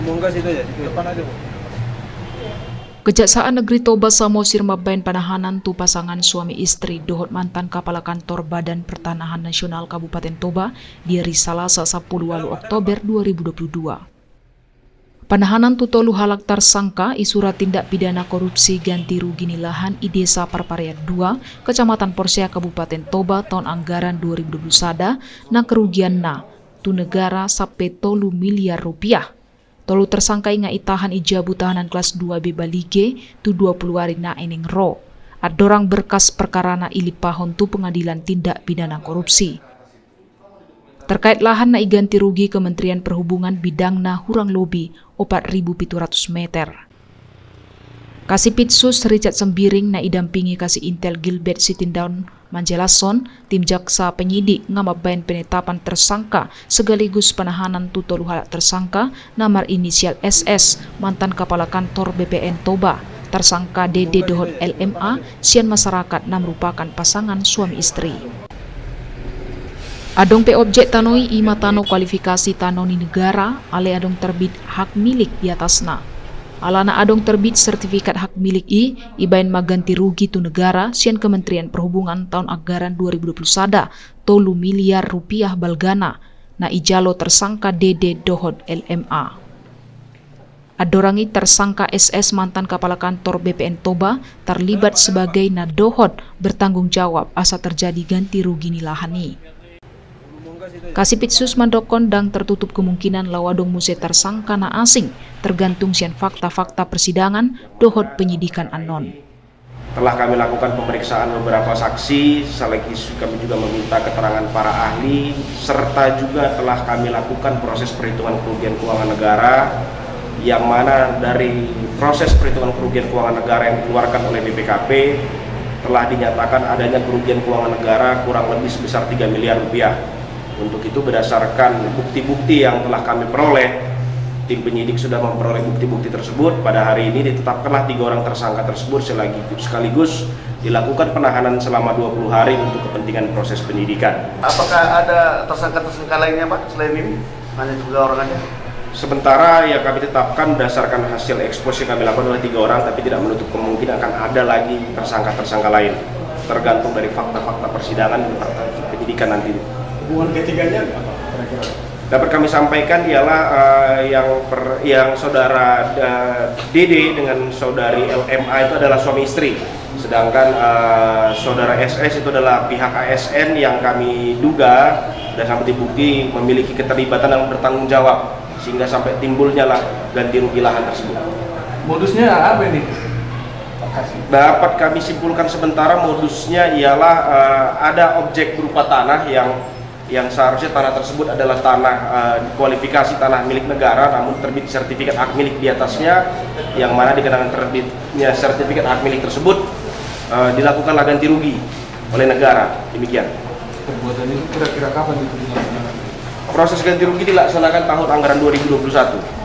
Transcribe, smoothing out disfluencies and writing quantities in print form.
Bungkas itu ya, di depan aja, Bu. Kejaksaan Negeri Toba Samosir mabain penahanan tu pasangan suami istri dohot mantan Kepala Kantor Badan Pertanahan Nasional Kabupaten Toba di hari Selasa 10 Oktober 2022. Penahanan tu tolu halak tersangka isurat tindak pidana korupsi ganti rugi lahan di Desa Parpariat 2, Kecamatan Porsea Kabupaten Toba tahun anggaran 2021 na kerugian tu negara sampai 3 miliar rupiah. Tolu tersangka inga itahan ijabu tahanan kelas 2B Balige tu 20 hari na eneng ro. Adorang berkas perkara na ilipahon tu pengadilan tindak pidana korupsi. Terkait lahan na iganti rugi Kementerian Perhubungan bidang na hurang lobi 4.700 meter. Kasipitsus Richard Sembiring na idampingi Kasih Intel Gilbert Sitindaun menjelaskan tim jaksa penyidik ngamabain penetapan tersangka segaligus penahanan tu tolu halak tersangka nomor inisial SS mantan Kepala Kantor BPN Toba, tersangka DD dohot LMA sian masyarakat na merupakan pasangan suami istri. Adong pe objek tanoi ima tano kualifikasi tanoni negara ale adong terbit hak milik di atasna. Alana adong terbit sertifikat hak milik ibain maganti rugi tu negara sian Kementerian Perhubungan tahun anggaran 2021 3 miliar rupiah balgana na ijalo tersangka DD dohot LMA. Adorangi tersangka SS mantan Kepala Kantor BPN Toba terlibat sebagai na dohot bertanggung jawab asa terjadi ganti rugi nilahani. Kasipitsus mandokon dan tertutup kemungkinan lawadong muse tersangka na asing tergantung sian fakta-fakta persidangan dohot penyidikan anon. Telah kami lakukan pemeriksaan beberapa saksi, sekaligus kami juga meminta keterangan para ahli, serta juga telah kami lakukan proses perhitungan kerugian keuangan negara, yang mana dari proses perhitungan kerugian keuangan negara yang dikeluarkan oleh BPKP telah dinyatakan adanya kerugian keuangan negara kurang lebih sebesar 3 miliar rupiah. Untuk itu berdasarkan bukti-bukti yang telah kami peroleh, tim penyidik sudah memperoleh bukti-bukti tersebut. Pada hari ini ditetapkanlah 3 orang tersangka tersebut sekaligus dilakukan penahanan selama 20 hari untuk kepentingan proses penyidikan. Apakah ada tersangka-tersangka lainnya, Pak, selain ini? Hanya 3 orang aja? Sementara yang kami tetapkan berdasarkan hasil ekspos yang kami lakukan oleh 3 orang, tapi tidak menutup kemungkinan akan ada lagi tersangka-tersangka lain. Tergantung dari fakta-fakta persidangan dan fakta penyidikan nanti. Hubungan ketiganya apa kira-kira? Dapat kami sampaikan ialah yang saudara DD dengan saudari LMA itu adalah suami istri, sedangkan saudara SS itu adalah pihak ASN yang kami duga dan sampai bukti memiliki keterlibatan yang bertanggung jawab sehingga sampai timbulnya lah ganti rugi lahan tersebut. Modusnya apa ini? Dapat kami simpulkan sementara modusnya ialah ada objek berupa tanah yang seharusnya tanah tersebut adalah tanah kualifikasi tanah milik negara, namun terbit sertifikat hak milik di atasnya, yang mana dikenakan terbitnya sertifikat hak milik tersebut dilakukanlah ganti rugi oleh negara. Demikian. Perbuatan itu kira-kira kapan itu dilaksanakan? Proses ganti rugi dilaksanakan tahun anggaran 2021.